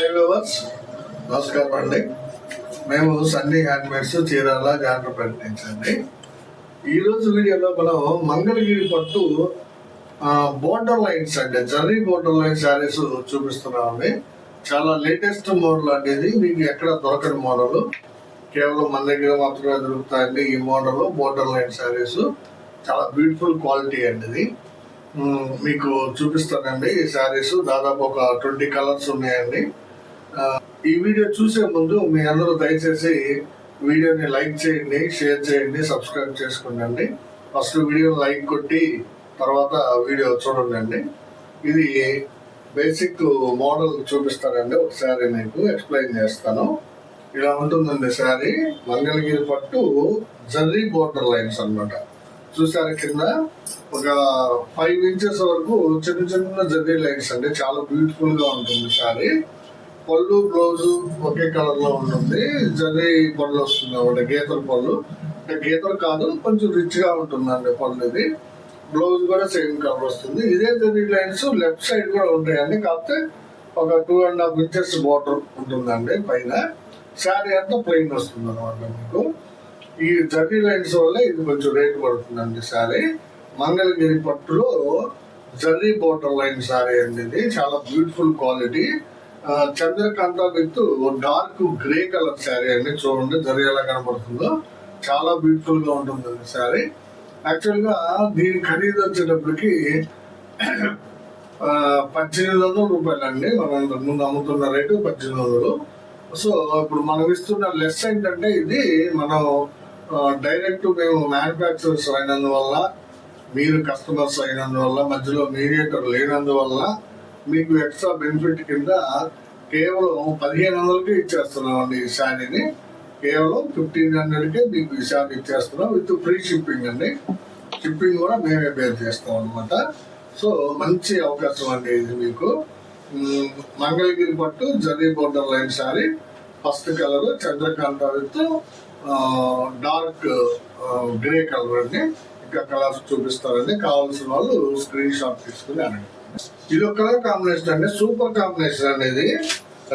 Hi viewers, నమస్కారం అండి. మేము సన్నీ హ్యాండ్మేడ్స్ చీరాల జాండ్రపేట నుంచి అండి. ఈరోజు వీడియోలో మనం మంగళగిరి పట్టు బోర్డర్ లైన్స్ అండి, జర్రీ బోర్డర్ లైన్ శారీస్ చూపిస్తున్నామండి. చాలా లేటెస్ట్ మోడల్ అండి. ఇది మీకు ఎక్కడ దొరకని మోడల్, కేవలం మన దగ్గర మాత్రమే దొరుకుతాయండి. ఈ మోడల్ బోర్డర్ లైన్ శారీస్ చాలా బ్యూటిఫుల్ క్వాలిటీ అండి. ఇది మీకు చూపిస్తానండి. ఈ శారీస్ దాదాపు ఒక 20 కలర్స్ ఉన్నాయండి. ఈ వీడియో చూసే ముందు మీ అందరూ దయచేసి వీడియోని లైక్ చేయండి, షేర్ చేయండి, సబ్స్క్రైబ్ చేసుకోండి. ఫస్ట్ వీడియో లైక్ కొట్టి తర్వాత వీడియో చూడండి. ఇది బేసిక్ మోడల్ చూపిస్తానండి. ఒకసారి మీకు ఎక్స్ప్లెయిన్ చేస్తాను. ఇలా ఉంటుందండి శారీ. మంగళగిరి పట్టు జర్రీ బోర్డర్ లైన్స్ అన్నమాట. చూసారు కింద ఒక 5 ఇంచెస్ వరకు చిన్న చిన్న జర్రీ లైన్స్ అండి. చాలా బ్యూటిఫుల్ గా ఉంటుంది శారీ. పళ్ళు బ్లౌజ్ ఒకే కలర్ లో ఉంటుంది. జర్రీ పళ్ళు వస్తుంది అన్నమాట, గీతల పళ్ళు. అంటే గీతలు కాదు, కొంచెం రిచ్ గా ఉంటుందండి పళ్ళు. ఇది బ్లౌజ్ కూడా సేమ్ కలర్ వస్తుంది. ఇదే జర్రీ లైన్స్ లెఫ్ట్ సైడ్ కూడా ఉంటాయండి. కాకపోతే ఒక 2.5 ఇంచెస్ బార్డర్ ఉంటుందండి పైన. శారీ అంతా ప్లెయిన్ వస్తుంది అనమాట. మీకు ఈ జర్రీ లైన్స్ వల్ల ఇది కొంచెం రేట్ పడుతుందండి శారీ. మంగళగిరి పట్టులో జర్రీ బోర్డర్ లైన్ శారీ అండి. ఇది చాలా beautiful quality. Chandrakanta with dark grey colour sari అండి. చూడండి జర్రీ ఎలా కనపడుతుందో, చాలా బ్యూటిఫుల్ గా ఉంటుందండి శారీ. యాక్చువల్ గా దీని ఖరీదు వచ్చేటప్పటికి 1800 రూపాయలు అండి. మనం ముందు అమ్ముతున్న రేటు 1800. సో ఇప్పుడు మనం ఇస్తున్న లెస్ ఏంటంటే, ఇది మనం డైరెక్ట్ మేము మ్యానుఫ్యాక్చరర్స్ అయినందువల్ల, మీరు కస్టమర్స్ అయినందువల్ల, మధ్యలో మీడియేటర్ లేనందువల్ల మీకు ఎక్స్ట్రా బెనిఫిట్ కింద కేవలం 1500కే ఇచ్చేస్తున్నామండి ఈ శారీని. కేవలం 1500కే మీకు ఈ శారీ ఇచ్చేస్తున్నాం విత్ ఫ్రీ షిప్పింగ్ అండి. షిప్పింగ్ కూడా మేమే బేర్ చేస్తాం అనమాట. సో మంచి అవకాశం అండి ఇది మీకు. మంగళగిరి పట్టు zari border line sari. First colour Chandrakanta with dark grey colour అండి. ఇంకా కలర్స్ చూపిస్తారండి. కావాల్సిన వాళ్ళు స్క్రీన్ షాట్ తీసుకుని అనండి. ఇది ఒక కలర్ కాంబినేషన్ అండి, సూపర్ కాంబినేషన్ అనేది.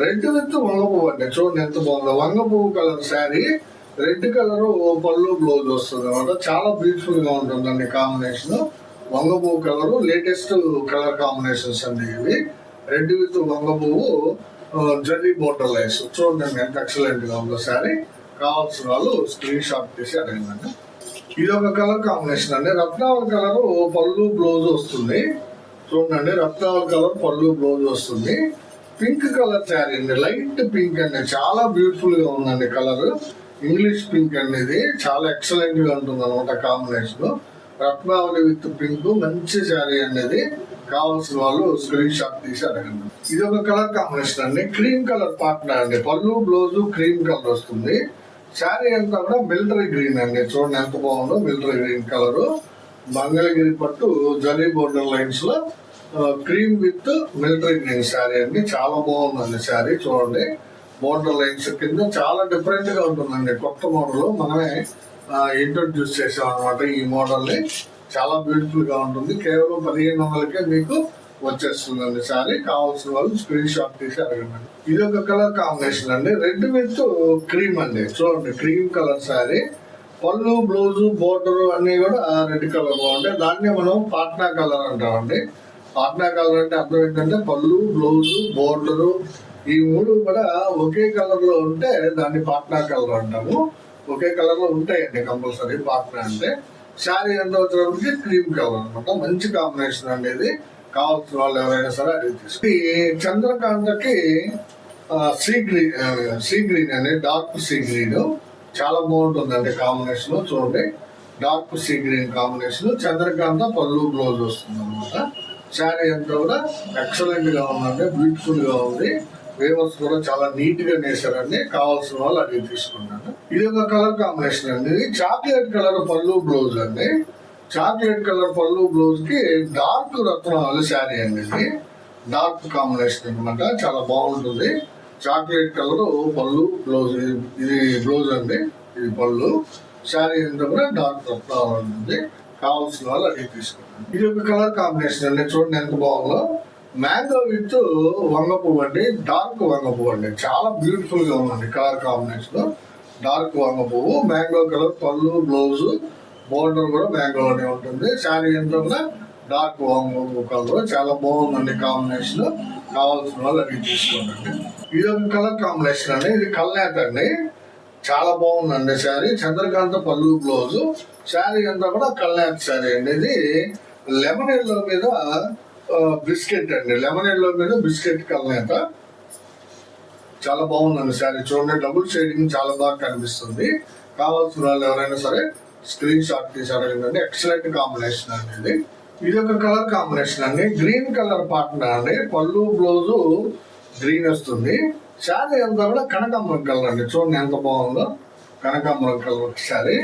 రెడ్ విత్ వంగ పువ్వు అండి. చూడండి ఎంత బాగుందో. వంగ పువ్వు కలర్ శారీ, రెడ్ కలర్ పళ్ళు బ్లౌజ్ వస్తుంది అనమాట. చాలా బ్యూటిఫుల్ గా ఉంటుందండి కాంబినేషన్. వంగ పువ్వు కలర్ లేటెస్ట్ కలర్ కాంబినేషన్స్ అండి ఇవి. రెడ్ విత్ వంగ పువ్వు జర్రీ బోర్డర్ లైన్స్. చూడండి ఎంత ఎక్సలెంట్ గా ఉందో శారీ. కావాల్సిన వాళ్ళు స్క్రీన్ షాట్ తీసి అడగండి. ఇది ఒక కలర్ కాంబినేషన్ అండి. రత్నావళ కలర్ పళ్ళు బ్లౌజ్ వస్తుంది. చూడండి రత్నావళ కలర్ పళ్ళు బ్లౌజ్ వస్తుంది. పింక్ కలర్ శారీ అండి, లైట్ పింక్ అండి. చాలా బ్యూటిఫుల్ గా ఉందండి కలర్. ఇంగ్లీష్ పింక్ అండి. ఇది చాలా ఎక్సలెంట్ గా ఉంటుంది అనమాట కాంబినేషన్. రత్నావళి విత్ పింక్ మంచి శారీ అనేది. కావాల్సిన వాళ్ళు స్క్రీన్ షాట్ తీసి అడగండి. ఇది ఒక కలర్ కాంబినేషన్ అండి, క్రీమ్ కలర్ పార్ట్నర్ అండి. పళ్ళు బ్లౌజ్ క్రీమ్ కలర్ వస్తుంది. శారీ అంతా కూడా మిలిటరీ గ్రీన్ అండి. చూడండి ఎంత బాగుందో, మిలిటరీ గ్రీన్ కలర్. మంగళగిరి పట్టు జర్రీ బోర్డర్ లైన్స్ లో cream with military green sari అండి. చాలా బాగుందండి శారీ. చూడండి బోర్డర్ లైన్స్ కింద చాలా డిఫరెంట్ గా ఉంటుందండి. కొత్త మోడల్ మనమే ఇంట్రొడ్యూస్ చేసాం అనమాట ఈ మోడల్ ని. చాలా బ్యూటిఫుల్ గా ఉంటుంది. కేవలం 1500కే మీకు వచ్చేస్తుందండి శారీ. కావాల్సిన వాళ్ళు స్క్రీన్ షాట్ తీసి అడగండి. ఇది ఒక కలర్ కాంబినేషన్ అండి, రెడ్ విత్ క్రీమ్ అండి. చూడండి క్రీమ్ కలర్ శారీ. పళ్ళు బ్లౌజ్ బోర్డర్ అన్ని కూడా రెడ్ కలర్ లో ఉంటాయి. దాన్ని మనం పాట్నా కలర్ అంటామండి. పాట్నా కలర్ అంటే అర్థం ఏంటంటే, పళ్ళు బ్లౌజ్ బోర్డర్ ఈ మూడు కూడా ఒకే కలర్ లో ఉంటే దాన్ని పాట్నా కలర్ అంటాము. ఒకే కలర్ లో ఉంటాయండి కంపల్సరీ పాట్నా అంటే. శారీ ఎంత వచ్చినప్పటికీ క్రీమ్ కలర్ అనమాట. మంచి కాంబినేషన్ అండి ఇది. కావాల్సిన వాళ్ళు ఎవరైనా సరే అడిగి తీసుకు. చంద్రకాంతకి సీ గ్రీన్ అండి, డార్క్ సీ గ్రీన్. చాలా బాగుంటుందండి కాంబినేషన్. చూడండి dark sea green combination. Chandrakanta పళ్ళు బ్లౌజ్ వస్తుంది అనమాట. శారీ అంతా కూడా ఎక్సలెంట్ గా ఉందండి, బ్యూటిఫుల్ గా ఉంది. వేవర్స్ కూడా చాలా నీట్ గా నేసారండి. కావాల్సిన వాళ్ళు అడిగి తీసుకున్నాను. ఇది ఒక కలర్ కాంబినేషన్ అండి, చాక్లెట్ కలర్ పళ్ళు బ్లౌజ్ అండి. చాక్లెట్ కలర్ పళ్ళు బ్లౌజ్ కి డార్క్ రత్నావళి శారీ అండి. ఇది డార్క్ కాంబినేషన్ అనమాట. చాలా బాగుంటుంది. చాక్లెట్ కలర్ పళ్ళు బ్లౌజ్. ఇది బ్లౌజ్ అండి, ఇది పళ్ళు. శారీ అంతా కూడా డార్క్ రత్నావళి ఉంటుంది. కావాల్సిన వాళ్ళు అడిగి తీసుకున్నాను. ఇది ఒక కలర్ కాంబినేషన్ అండి. చూడండి ఎంత బాగుందో. మ్యాంగో విత్ వంగ పువ్వు అండి, డార్క్ వంగ పువ్వు అండి, చాలా బ్యూటిఫుల్ గా ఉందండి కలర్ కాంబినేషన్. డార్క్ వంగ పువ్వు, మ్యాంగో కలర్ పళ్ళు, బ్లౌజ్, బోర్డర్ కూడా మ్యాంగోలోనే ఉంటుంది. శారీ ఎంత డార్క్ వంగ పువ్వు కలర్, చాలా బాగుందండి కాంబినేషన్. కావాల్సిన వాళ్ళు అది తీసుకోండి. ఇది ఒక కలర్ కాంబినేషన్ అండి, ఇది కల్నేత అండి, చాలా బాగుందండి శారీ. చంద్రకాంత పళ్ళు, బ్లౌజ్, శారీ అంతా కూడా కల్నేత శారీ అండి. ఇది లెమన్ ఎల్లో మీద బిస్కెట్ అండి, లెమన్ ఎల్లో మీద బిస్కెట్ కల్నేత, చాలా బాగుందండి శారీ. చూడండి డబుల్ షేడింగ్ చాలా బాగా కనిపిస్తుంది. కావాల్సిన వాళ్ళు ఎవరైనా సరే స్క్రీన్ షాట్ తీసి అడగండి. ఎక్సలెంట్ కాంబినేషన్ అండి ఇది ఒక కలర్ కాంబినేషన్ అండి, గ్రీన్ కలర్ పార్ట్నర్ అండి, పళ్ళు బ్లౌజ్ గ్రీన్ వస్తుంది. శారీ అంతా కూడా కనకాంబరం కలర్ అండి, చూడండి ఎంత బాగుందో. కనకాంబరం కలర్ శారీ,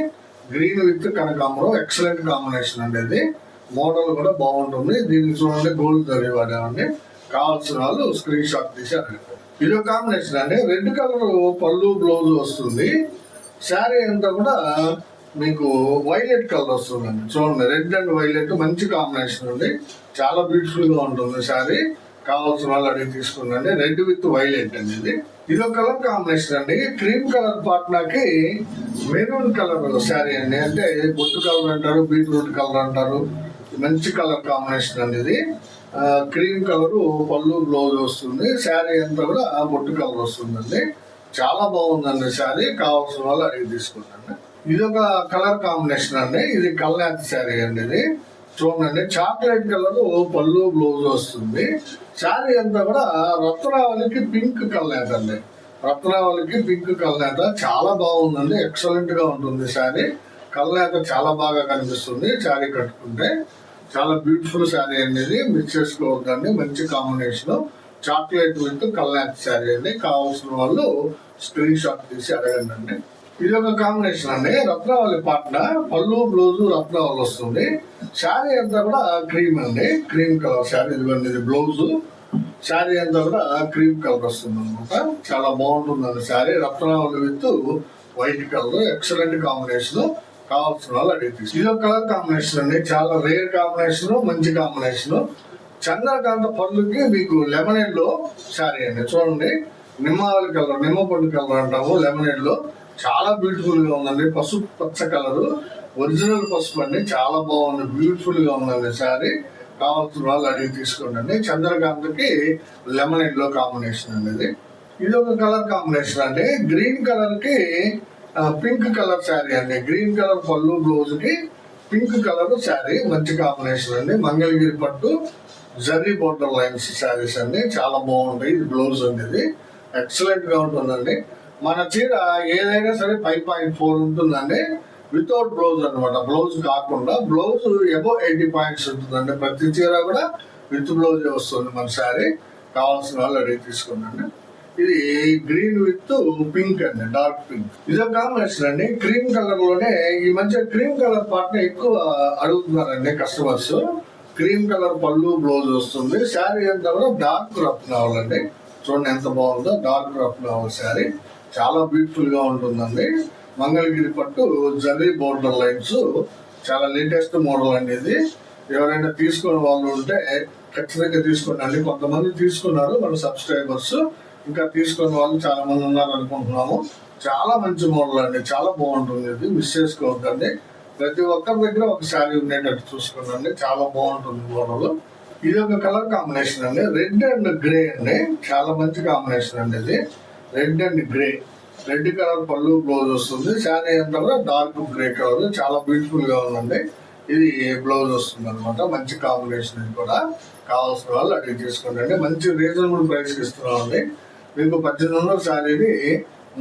గ్రీన్ విత్ కనకాంబరం, ఎక్సలెంట్ కాంబినేషన్ అండి. ఇది మోడల్ కూడా బాగుంటుంది. దీన్ని చూడండి గోల్డ్ జరీ వాడామండి. కావాల్సిన వాళ్ళు స్క్రీన్ షాట్ తీసి అడగండి. ఇది ఒక కాంబినేషన్ అండి, రెడ్ కలర్ పళ్ళు బ్లౌజ్ వస్తుంది. శారీ అంతా కూడా మీకు వైలెట్ కలర్ వస్తుందండి, చూడండి రెడ్ అండ్ వైలెట్ మంచి కాంబినేషన్ ఉంది, చాలా బ్యూటిఫుల్ గా ఉంటుంది శారీ. కావాల్సిన వాళ్ళు అడిగి తీసుకుందండి. రెడ్ విత్ వైలెట్ అండి ఇది ఒక కలర్ కాంబినేషన్ అండి. క్రీమ్ కలర్ పాట్నాకి మెరూన్ కలర్ శారీ అండి, అంటే బొట్టు కలర్ అంటారు, బీట్రూట్ కలర్ అంటారు, మంచి కలర్ కాంబినేషన్ అండి. ఇది క్రీమ్ కలర్ పళ్ళు బ్లౌజ్ వస్తుంది. శారీ అంతా కూడా బొట్టు కలర్ వస్తుందండి, చాలా బాగుందండి శారీ. కావాల్సిన వాళ్ళు అడిగి తీసుకుందండి. ఇది ఒక కలర్ కాంబినేషన్ అండి, ఇది కల్నేత శారీ అండి. ఇది చూడండి చాక్లెట్ కలర్ పళ్ళు బ్లౌజ్ వస్తుంది. శారీ అంతా కూడా రత్నావళికి పింక్ కల్నేత అండి, రత్నావళికి పింక్ కల్నేత, చాలా బాగుందండి, ఎక్సలెంట్ గా ఉంటుంది శారీ. కల్నేత చాలా బాగా కనిపిస్తుంది శారీ కట్టుకుంటే. చాలా బ్యూటిఫుల్ శారీ అనేది మిక్స్ చేసుకోవద్దండి, మంచి కాంబినేషన్. చాక్లెట్ విత్ కల్నేత శారీ అండి. కావాల్సిన వాళ్ళు స్క్రీన్ షాట్ తీసి అడగండి అండి. ఇది ఒక కాంబినేషన్ అండి, రత్నావళి పాట్న, పళ్ళు బ్లౌజ్ రత్నావళి వస్తుంది. శారీ అంతా కూడా క్రీమ్ అండి, క్రీమ్ కలర్ శారీ. ఇది బ్లౌజ్, శారీ అంతా కూడా క్రీమ్ కలర్ వస్తుంది అనమాట, చాలా బాగుంటుందండి sari. Ratnavali with white colour, excellent combination. కావాల్సిన వాళ్ళు అడిగి ఇది ఒక కలర్ కాంబినేషన్ అండి, చాలా రేర్ కాంబినేషన్, మంచి కాంబినేషన్. చంద్రకాంత పళ్ళుకి మీకు లెమనేడ్ లో శారీ అండి, చూడండి నిమ్మవళి కలర్, నిమ్మ పండు కలర్ అంటాము, లెమనేడ్ లో చాలా బ్యూటిఫుల్ గా ఉందండి. పసుపు పచ్చ కలర్, ఒరిజినల్ పసుపు అండి, చాలా బాగుంది, బ్యూటిఫుల్ గా ఉందండి శారీ. కావాల్సిన వాళ్ళు అడిగి తీసుకోండి. చంద్రకాంతకి లెమన్ ఎల్లో కాంబినేషన్ అండి. ఇది ఒక కలర్ కాంబినేషన్ అండి, గ్రీన్ కలర్ కి పింక్ కలర్ శారీ అండి, గ్రీన్ కలర్ పళ్ళు బ్లౌజ్ కి పింక్ కలర్ శారీ, మంచి కాంబినేషన్ అండి. మంగళగిరి పట్టు జరీ బోర్డర్ లైన్స్ శారీస్ అండి, చాలా బాగుంటాయి. ఇది బ్లౌజ్ అండి, ఇది ఎక్సలెంట్ గా ఉంటుందండి. మన చీర ఏదైనా సరే 5.4 ఉంటుందండి, వితౌట్ బ్లౌజ్ అనమాట, బ్లౌజ్ కాకుండా. బ్లౌజ్ ఎబో 80 పాయింట్స్ ఉంటుందండి, ప్రతి చీర కూడా విత్ బ్లౌజ్ వస్తుంది మన శారీ. కావాల్సిన వాళ్ళు అడిగి తీసుకుందండి. ఇది గ్రీన్ విత్ పింక్ అండి, డార్క్ పింక్. ఇది ఒక కాంబినేషన్ అండి, క్రీమ్ కలర్ లోనే. ఈ మధ్య క్రీమ్ కలర్ పార్ట్ ఎక్కువ అడుగుతున్నారండి కస్టమర్స్. క్రీమ్ కలర్ పళ్ళు బ్లౌజ్ వస్తుంది. శారీ అంతా కూడా డార్క్ రత్నావళి అండి, చూడండి ఎంత బాగుందో, డార్క్ రత్నావళి శారీ, చాలా బ్యూటిఫుల్ గా ఉంటుందండి. మంగళగిరి పట్టు జరీ బోర్డర్ లైన్స్, చాలా లేటెస్ట్ మోడల్ అండి ఇది. ఎవరైనా తీసుకునే వాళ్ళు ఉంటే ఖచ్చితంగా తీసుకోండి. కొంతమంది తీసుకున్నారు మన సబ్స్క్రైబర్స్, ఇంకా తీసుకునే వాళ్ళు చాలా మంది ఉన్నారు అనుకుంటున్నాము. చాలా మంచి మోడల్ అండి, చాలా బాగుంటుంది, ఇది మిస్ చేసుకోవద్దండి. ప్రతి ఒక్కరి దగ్గర ఒక శారీ ఉండేటట్టు చూసుకోండి, చాలా బాగుంటుంది మోడల్. ఇది ఒక కలర్ కాంబినేషన్ అండి, రెడ్ అండ్ గ్రే అండి, చాలా మంచి కాంబినేషన్ అండి. ఇది red and grey, red colour పళ్ళు బ్లౌజ్ వస్తుంది. శారీ అంతా కూడా డార్క్ గ్రే కలర్, చాలా బ్యూటిఫుల్ గా ఉందండి. ఇది బ్లౌజ్ వస్తుంది అనమాట, మంచి కాంబినేషన్. ఇది కూడా కావాల్సిన వాళ్ళు అడిగి తీసుకోండి. మంచి రీజనబుల్ ప్రైస్ ఇస్తున్నామండి. మీకు 1800 శారీని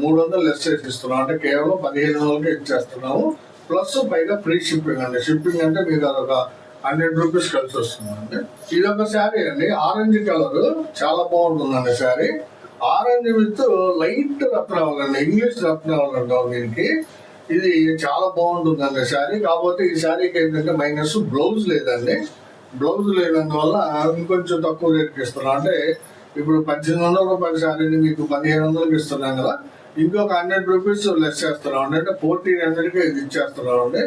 300 లెస్ చేసి ఇస్తున్నాం, అంటే కేవలం 1500కే ఇచ్చేస్తున్నాము. ప్లస్ పైగా ఫ్రీ షిప్పింగ్ అండి. షిప్పింగ్ అంటే మీకు అదొక 100 రూపీస్ కలిసి వస్తుందండి. ఇది ఒక శారీ అండి, ఆరెంజ్ కలర్, చాలా బాగుంటుందండి శారీ. ఆరెంజ్ విత్ లైట్ రత్నావళి అండి, ఇంగ్లీష్ రత్నావళి అంటాం దీనికి. ఇది చాలా బాగుంటుందండి శారీ. కాకపోతే ఈ శారీకి ఏంటంటే మైనస్ బ్లౌజ్ లేదండి, బ్లౌజ్ లేనందువల్ల ఇంకొంచెం తక్కువ రేట్కి ఇస్తున్నాం. అంటే ఇప్పుడు 1800 రూపాయల శారీని మీకు 1500కి ఇస్తున్నాం కదా, ఇంకొక 100 రూపీస్ లెస్ చేస్తున్నాం అండి, అంటే 1400కి ఇది ఇచ్చేస్తున్నాం అండి.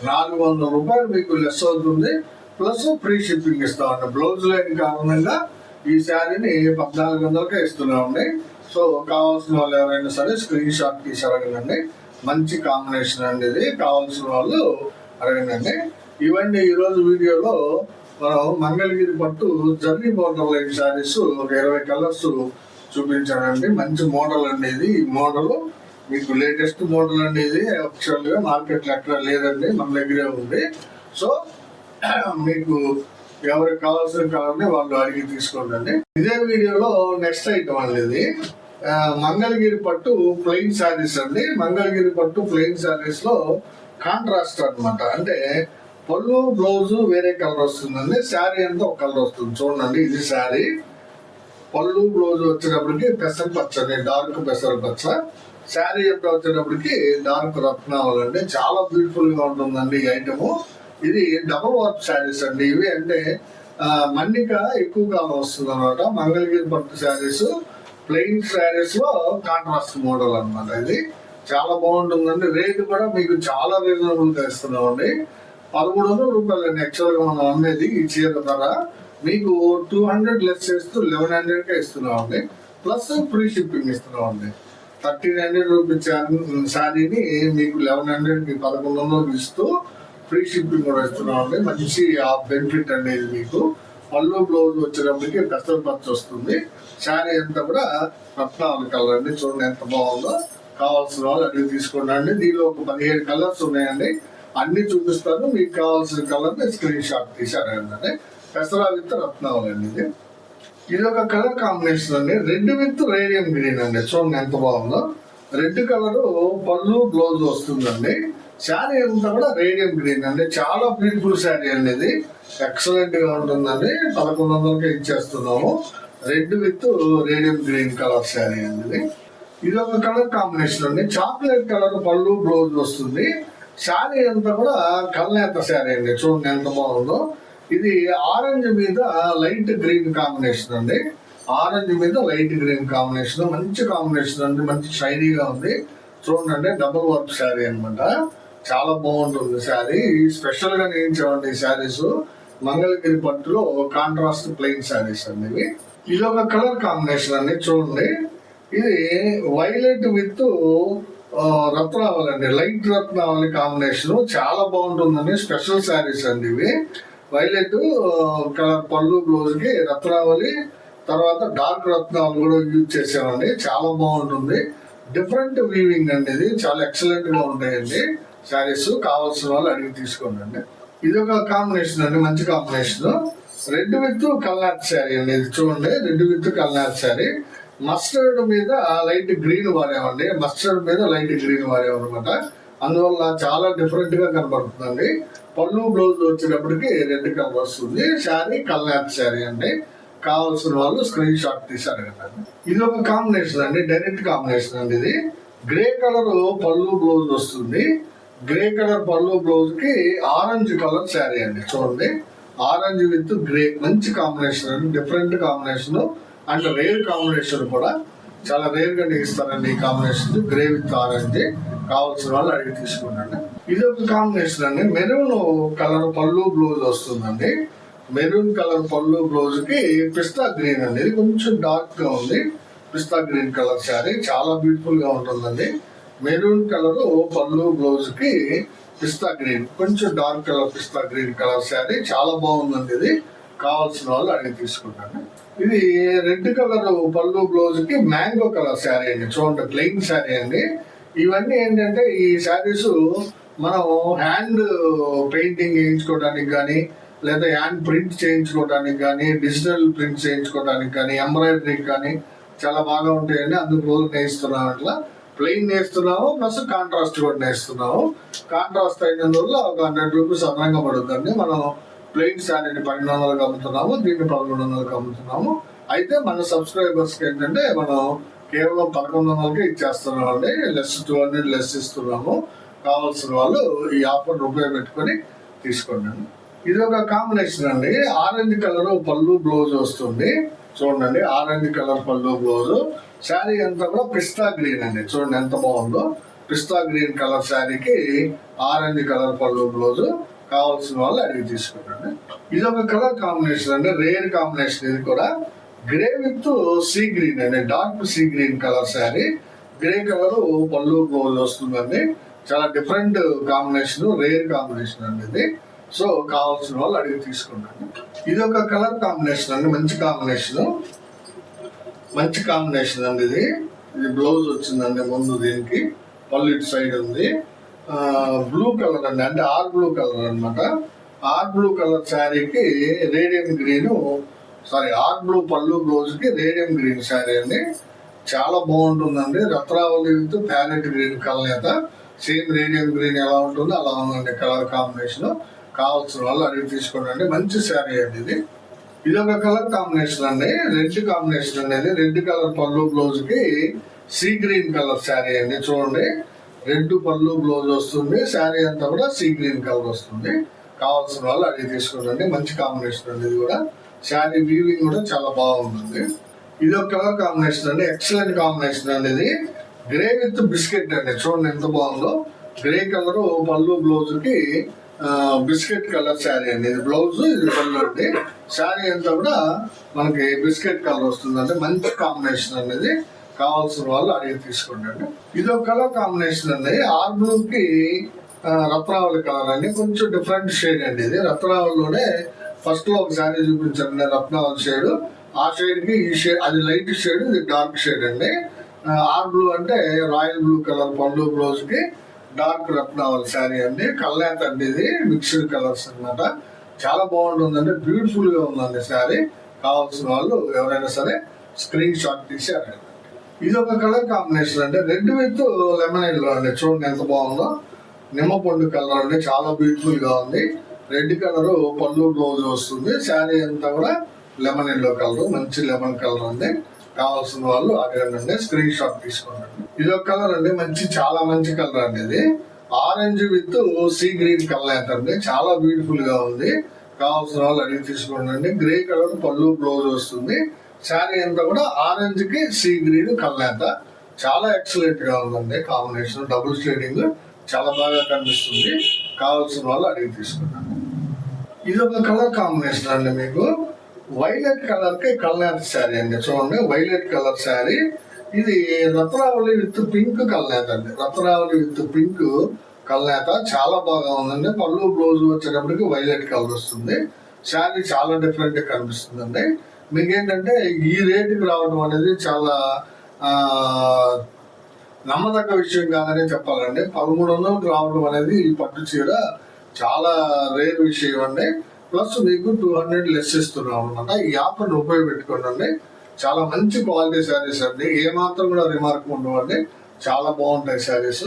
400 రూపాయలు మీకు లెస్ అవుతుంది, ప్లస్ ఫ్రీ షిప్పింగ్ ఇస్తామండి. బ్లౌజ్ లేని కారణంగా ఈ శారీని 1400కే ఇస్తున్నామండి. సో కావాల్సిన వాళ్ళు ఎవరైనా సరే స్క్రీన్ షాట్ తీసి అడగండి. మంచి కాంబినేషన్ అండి ఇది. కావాల్సిన వాళ్ళు అడగండి. ఇవన్నీ ఈరోజు వీడియోలో మనం మంగళగిరి పట్టు జర్నీ బోర్డర్ లైన్ శారీస్ ఒక 20 కలర్స్ చూపించానండి. మంచి మోడల్ అండి ఇది. ఈ మోడల్ మీకు లేటెస్ట్ మోడల్ అండి ఇది. యాక్చువల్గా మార్కెట్లో ఎక్కడ లేదండి, మన దగ్గరే ఉంది. సో మీకు ఎవరికి కావాల్సిన కలర్ని వాళ్ళు అడిగి తీసుకోండి. ఇదే వీడియోలో నెక్స్ట్ ఐటమ్ అండి ఇది. మంగళగిరి పట్టు ప్లెయిన్ శారీస్ అండి. మంగళగిరి పట్టు ప్లెయిన్ శారీస్ లో కాంట్రాస్ట్ అన్నమాట. అంటే పళ్ళు బ్లౌజ్ వేరే కలర్ వస్తుందండి, శారీ అంతా ఒక కలర్ వస్తుంది. చూడండి, ఇది శారీ. పళ్ళు బ్లౌజ్ వచ్చేటప్పటికి పెసర పచ్చ అండి, డార్క్ పెసర పచ్చ. శారీ అంతా వచ్చేటప్పటికి డార్క్ రత్నావళి అండి. చాలా బ్యూటిఫుల్ గా ఉంటుందండి ఈ ఐటమ్. ఇది డబుల్ వర్క్ శారీస్ అండి ఇవి. అంటే మన్నిక ఎక్కువ కాలం వస్తుంది అనమాట. మంగళగిరి పట్టు శారీస్ ప్లెయిన్ శారీస్ లో కాంట్రాస్ట్ మోడల్ అనమాట. ఇది చాలా బాగుంటుందండి. రేట్ కూడా మీకు చాలా రీజనబుల్ గా ఇస్తున్నామండి. 1300 రూపాయలండి యాక్చువల్ గా మనం అమ్మేది ఈ చీర ధర. మీకు 200 లెస్ చేస్తూ 1100కే ఇస్తున్నామండి. ప్లస్ ఫ్రీ షిప్పింగ్ ఇస్తున్నామండి. 1300 రూపీస్ శారీని మీకు 1100కి 1100 ఇస్తూ ఫ్రీ షిప్పింగ్ కూడా ఇస్తున్నామండి. మంచి బెనిఫిట్ అనేది మీకు. పళ్ళు బ్లౌజ్ వచ్చేటప్పటికి పెసర పచ్చ వస్తుంది. శారీ అంతా కూడా రత్నావళి కలర్ అండి. చూడండి ఎంత బాగుందో. కావాల్సిన వాళ్ళు అడిగి తీసుకోండి. దీనిలో ఒక 17 కలర్స్ ఉన్నాయండి. అన్ని చూపిస్తాను. మీకు కావాల్సిన కలర్ స్క్రీన్ షాట్ తీసారండి. పెసర విత్ రత్నావళి అండి ఇది. ఇది ఒక కలర్ కాంబినేషన్ అండి. రెడ్ విత్ రేడియం గ్రీన్ అండి. చూడండి ఎంత బాగుందో. రెడ్ కలర్ పళ్ళు బ్లౌజ్ వస్తుందండి. శారీ అంతా కూడా రేడియం గ్రీన్ అండి. చాలా బ్యూటిఫుల్ శారీ అండి ఇది. ఎక్సలెంట్ గా ఉంటుందండి. 1100కే ఇచ్చేస్తున్నాము. Red with radium green colour sari అండి ఇది ఒక కలర్ కాంబినేషన్ అండి. చాక్లెట్ కలర్ పళ్ళు బ్లౌజ్ వస్తుంది. శారీ అంతా కూడా కల్నేత శారీ అండి. చూడండి ఎంత బాగుందో. ఇది ఆరెంజ్ మీద లైట్ గ్రీన్ కాంబినేషన్ అండి. ఆరెంజ్ మీద లైట్ గ్రీన్ కాంబినేషన్. మంచి కాంబినేషన్ అండి. మంచి షైనీగా ఉంది. చూడండి, డబుల్ వర్క్ శారీ అనమాట. చాలా బాగుంటుంది శారీ. స్పెషల్ గా నేర్చామండి ఈ శారీస్. మంగళగిరి పట్టులో కాంట్రాస్ట్ ప్లెయిన్ శారీస్ అండి ఇది ఒక కలర్ కాంబినేషన్ అండి. చూడండి, ఇది వైలెట్ విత్ రత్నావళి అండి. లైట్ రత్నావళి కాంబినేషన్ చాలా బాగుంటుందండి. స్పెషల్ శారీస్ అండి ఇవి. వైలెట్ కలర్ పళ్ళు బ్లౌజ్ కి రత్నావళి, తర్వాత డార్క్ రత్నావళి కూడా యూజ్ చేసామండి. చాలా బాగుంటుంది. డిఫరెంట్ వీవింగ్ అండి ఇది. చాలా ఎక్సలెంట్ గా ఉంటాయండి శారీస్. కావాల్సిన వాళ్ళు అడిగి తీసుకోండి. ఇది ఒక కాంబినేషన్ అండి, మంచి కాంబినేషన్. రెడ్ విత్ కల్నాథ్ శారీ అండి. ఇది చూడండి, రెడ్ విత్ కల్నాథ్ శారీ. మస్టర్డ్ మీద లైట్ గ్రీన్ వాడామండి. మస్టర్డ్ మీద లైట్ గ్రీన్ వాడామన్నమాట. అందువల్ల చాలా డిఫరెంట్ గా కనబడుతుందండి. పళ్ళు బ్లౌజ్ వచ్చేటప్పటికి రెడ్ కలర్ వస్తుంది. శారీ కల్నాథ్ శారీ అండి. కావాల్సిన వాళ్ళు స్క్రీన్ షాట్ తీసారు కదండి. ఇది ఒక కాంబినేషన్ అండి, డైరెక్ట్ కాంబినేషన్ అండి. ఇది గ్రే కలర్ పళ్ళు బ్లౌజ్ వస్తుంది. గ్రే కలర్ పళ్ళు బ్లౌజ్ కి ఆరెంజ్ కలర్ శారీ అండి. చూడండి, ఆరెంజ్ విత్ గ్రే మంచి కాంబినేషన్ అండి. Different combination and rare combination కూడా. చాలా రేర్ గా ఇస్తారండి ఈ కాంబినేషన్. Grey with orange. కావాల్సిన వాళ్ళు అడిగి తీసుకున్నాండి. ఇది ఒక కాంబినేషన్ అండి. మెరూన్ కలర్ పళ్ళు బ్లౌజ్ వస్తుందండి. మెరూన్ కలర్ పళ్ళు బ్లౌజ్ కి పిస్తా గ్రీన్ అండి. ఇది కొంచెం డార్క్ గా ఉంది. పిస్తా గ్రీన్ కలర్ శారీ చాలా బ్యూటిఫుల్ గా ఉంటుందండి. మెరూన్ కలర్ పళ్ళు బ్లౌజ్ కి పిస్తా గ్రీన్, కొంచెం డార్క్ కలర్ పిస్తా గ్రీన్ కలర్ శారీ చాలా బాగుందండి ఇది. కావాల్సిన వాళ్ళు అడిగి తీసుకుంటాను. ఇది రెడ్ కలర్ పళ్ళు బ్లౌజ్ కి మ్యాంగో కలర్ శారీ అండి. చూడండి, ప్లెయిన్ శారీ అండి. ఇవన్నీ ఏంటంటే ఈ శారీస్ మనం హ్యాండ్ పెయింటింగ్ చేయించుకోవడానికి కానీ, లేదా హ్యాండ్ ప్రింట్ చేయించుకోవడానికి కానీ, డిజిటల్ ప్రింట్ చేయించుకోవడానికి కానీ, ఎంబ్రాయిడరీ కానీ చాలా బాగా ఉంటాయండి. అందుకు రోజు నేస్తున్నాం. అట్లా ప్లెయిన్ నేస్తున్నాము, ప్లస్ కాంట్రాస్ట్ కూడా నేస్తున్నాము. కాంట్రాస్ట్ అయినందువల్ల ఒక 100 రూపీస్ అదనంగా పడుతుందండి. మనం ప్లెయిన్ శారీని 1200కి అమ్ముతున్నాము, దీన్ని 1100కి అమ్ముతున్నాము. అయితే మన సబ్స్క్రైబర్స్ కి ఏంటంటే మనం కేవలం 1100కి ఇచ్చేస్తున్నాం అండి. లెస్ 200 లెస్ ఇస్తున్నాము. కావాల్సిన వాళ్ళు ఈ ఆఫర్ ఉపయోగపెట్టుకొని తీసుకోండి. ఇది ఒక కాంబినేషన్ అండి. ఆరెంజ్ కలర్ పళ్ళు బ్లౌజ్ వస్తుంది. చూడండి, ఆరెంజ్ కలర్ పళ్ళు బ్లౌజ్. శారీ అంతా కూడా పిస్తా గ్రీన్ అండి. చూడండి ఎంత బాగుందో. పిస్తా గ్రీన్ కలర్ శారీకి ఆరెంజ్ కలర్ పళ్ళు బ్లౌజ్. కావాల్సిన వాళ్ళు అడిగి తీసుకున్నాండి. ఇది ఒక కలర్ కాంబినేషన్ అండి, రేర్ కాంబినేషన్. ఇది కూడా గ్రే విత్ సీ గ్రీన్ అండి, dark sea green colour sari. Grey colour పళ్ళు బ్లౌజ్ వస్తుందండి. చాలా డిఫరెంట్ కాంబినేషన్, రేర్ కాంబినేషన్ అండి ఇది. సో కావాల్సిన వాళ్ళు అడిగి తీసుకుంటాను. ఇది ఒక కలర్ కాంబినేషన్ అండి, మంచి కాంబినేషన్ అండి ఇది. ఇది బ్లౌజ్ వచ్చిందండి ముందు, దీనికి పళ్ళు ఇటు సైడ్ ఉంది. బ్లూ కలర్ అండి, అంటే ఆర్ బ్లూ కలర్ అనమాట. ఆర్ బ్లూ కలర్ శారీకి రేడియం గ్రీన్, ఆర్ బ్లూ పళ్ళు బ్లౌజ్ కి రేడియం గ్రీన్ శారీ అండి. చాలా బాగుంటుందండి. రత్నావళి విత్ ప్యారెట్ గ్రీన్ కలనేత. సేమ్ రేడియం గ్రీన్ ఎలా ఉంటుందో అలా ఉందండి కలర్ కాంబినేషన్. కావాల్సిన వాళ్ళు అడిగి తీసుకోండి. మంచి శారీ అండి ఇది. ఇది ఒక కలర్ కాంబినేషన్ అండి, రెడ్ కాంబినేషన్ అనేది. రెడ్ కలర్ పళ్ళు బ్లౌజ్ కి సీ గ్రీన్ కలర్ శారీ అండి. చూడండి, రెడ్ పళ్ళు బ్లౌజ్ వస్తుంది, శారీ అంతా కూడా సీ గ్రీన్ కలర్ వస్తుంది. కావాల్సిన వాళ్ళు అడిగి తీసుకోండి. మంచి కాంబినేషన్ అండి ఇది కూడా. శారీ వీవింగ్ కూడా చాలా బాగుంటుంది. ఇది ఒక కలర్ కాంబినేషన్ అండి, ఎక్సలెంట్ కాంబినేషన్ అండి ఇది. గ్రే విత్ బిస్కెట్ అండి, చూడండి ఎంత బాగుందో. గ్రే కలర్ పళ్ళు బ్లౌజ్ కి బిస్కెట్ కలర్ శారీ అండి. ఇది బ్లౌజ్, ఇది పళ్ళు అండి. శారీ అంతా కూడా మనకి బిస్కెట్ కలర్ వస్తుందండి. మంచి కాంబినేషన్ అనేది. కావాల్సిన వాళ్ళు అడిగి తీసుకోండి. ఇది ఒక కలర్ కాంబినేషన్ అండి. ఆర్ బ్లూ కి రత్నావళి కలర్ అండి, కొంచెం డిఫరెంట్ షేడ్ అండి ఇది. రత్నావళిలోనే ఫస్ట్ లో ఒక శారీ చూపించండి రత్నావళి షేడ్. ఆ షేడ్ కి ఈ షేడ్, అది లైట్ షేడ్, ఇది డార్క్ షేడ్ అండి. ఆర్ బ్లూ అంటే రాయల్ బ్లూ కలర్ పళ్ళు బ్లౌజ్ కి డార్క్ రత్నావళి శారీ అండి. కల్నేత అండి, ఇది మిక్స్డ్ కలర్స్ అనమాట. చాలా బాగుంటుందండి, బ్యూటిఫుల్ గా ఉందండి శారీ. కావాల్సిన వాళ్ళు ఎవరైనా సరే స్క్రీన్ షాట్ తీసి అడగండి. ఇది ఒక కలర్ కాంబినేషన్ అంటే రెడ్ విత్ లెమన్ ఎల్లో అండి. చూడండి ఎంత బాగుందో. నిమ్మపండు కలర్ అండి, చాలా బ్యూటిఫుల్ గా ఉంది. రెడ్ కలర్ పళ్ళు బ్లౌజ్ వస్తుంది. శారీ అంతా కూడా లెమన్ ఎల్లో కలర్, మంచి లెమన్ కలర్ అండి. కావాల్సిన వాళ్ళు అడగండి, స్క్రీన్ షాట్ తీసుకోండి. ఇది ఒక కలర్ అండి, చాలా మంచి కలర్ అండి ఇది. Orange with sea green colour అండి, చాలా బ్యూటిఫుల్ గా ఉంది. కావాల్సిన వాళ్ళు అడిగి తీసుకోండి. గ్రే కలర్ పళ్ళు బ్లౌజ్ వస్తుంది. శారీ అంతా కూడా ఆరెంజ్ కి సీ గ్రీన్ కలనేత. చాలా ఎక్సలెంట్ గా ఉందండి కాంబినేషన్. డబుల్ షేడింగ్ చాలా బాగా కనిపిస్తుంది. కావాల్సిన వాళ్ళు అడిగి తీసుకున్నాను. ఇది ఒక కలర్ కాంబినేషన్ అండి, మీకు వైలెట్ కలర్ కి కలనేత శారీ అండి. చూడండి, వైలెట్ కలర్ శారీ. ఇది రత్నావళి విత్ పింక్ కలనేత అండి. రత్నావళి విత్ పింక్ కలనేత చాలా బాగా ఉందండి. పళ్ళు బ్లౌజ్ వచ్చేటప్పటికి వైలెట్ కలర్ వస్తుంది. శారీ చాలా డిఫరెంట్ గా కనిపిస్తుంది అండి. మీకేంటంటే ఈ రేటుకి రావడం అనేది చాలా నమ్మదగ్గ విషయం కాదని చెప్పాలండి. 1300 రావడం అనేది ఈ పట్టు చీర చాలా రేర్ విషయం అండి. ప్లస్ మీకు 200 లెస్ ఇస్తున్నాం అనమాట. ఈ ఆఫర్ని ఉపయోగపెట్టుకోండి. చాలా మంచి క్వాలిటీ శారీస్ అండి, ఏమాత్రం కూడా రిమార్క్ ఉండవండి. చాలా బాగుంటాయి శారీస్.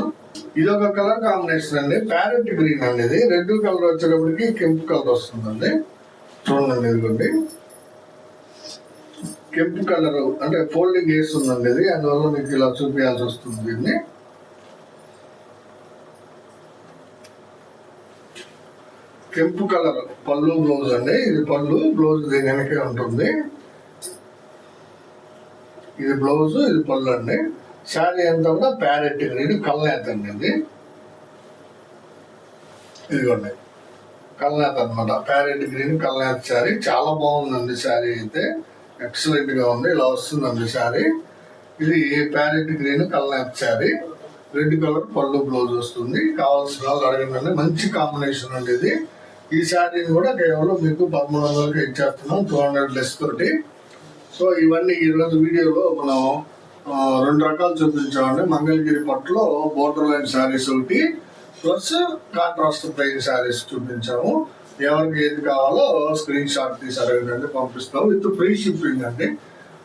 ఇది ఒక కలర్ కాంబినేషన్ అండి, ప్యారెట్ గ్రీన్ అండి. ఇది రెడ్ కలర్ వచ్చేటప్పటికి కెంపు కలర్ వస్తుందండి. చూడండి, ఇదిగోండి కెంపు కలర్ అంటే ఫోల్డింగ్ వేస్తుందండి ఇది. అందువల్ల మీకు ఇలా చూపించాల్సి వస్తుంది. దీన్ని కెంపు కలర్ పళ్ళు బ్లౌజ్ అండి. ఇది పళ్ళు బ్లౌజ్ దీని వెనకే ఉంటుంది. ఇది బ్లౌజ్, ఇది పళ్ళు అండి. శారీ అంతా కూడా ప్యారెట్ గ్రీన్ కల్నేత అండి. ఇది ఇదిగోండి కల్నేత అనమాట. ప్యారెట్ గ్రీన్ కల్నేత శారీ చాలా బాగుందండి. శారీ అయితే ఎక్సలెంట్ గా ఉంది. ఇలా వస్తుందండి శారీ. ఇది ప్యారెట్ గ్రీన్ కల్నేత శారీ. రెడ్ కలర్ పళ్ళు బ్లౌజ్ వస్తుంది. కావాల్సిన వాళ్ళు అడగండి. మంచి కాంబినేషన్ అండి ఇది. ఈ శారీని కూడా కేవలం మీకు 1300కి ఇచ్చేస్తున్నాం, 200 లెస్ తోటి. సో ఇవన్నీ ఈరోజు వీడియోలో మనం 2 రకాలు చూపించామండి. మంగళగిరి పట్టులో బోర్డర్ లైన్ శారీస్ ఒకటి, ప్లస్ కాంట్రాస్ట్ ప్లెయిన్ శారీస్ చూపించాము. ఎవరికి ఏది కావాలో స్క్రీన్ షాట్ తీసి అడగండి, పంపిస్తాం విత్ ఫ్రీ షిప్పింగ్ అండి.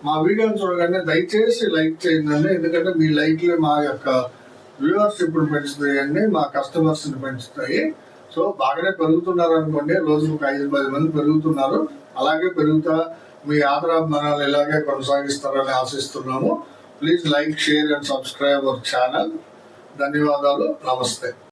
మా వీడియోని చూడగానే దయచేసి లైక్ చేయండి, ఎందుకంటే మీ లైక్లే మా యొక్క వ్యూవర్షిప్ పెంచుతాయండి, మా కస్టమర్స్ని పెంచుతాయి. సో బాగానే పెరుగుతున్నారు అనుకోండి, రోజుకు 5-10 మంది పెరుగుతున్నారు. అలాగే పెరుగుతా మీ ఆదరాభిమానాలు ఇలాగే కొనసాగిస్తారని ఆశిస్తున్నాము. Please like, share and subscribe our channel. ధన్యవాదాలు. నమస్తే.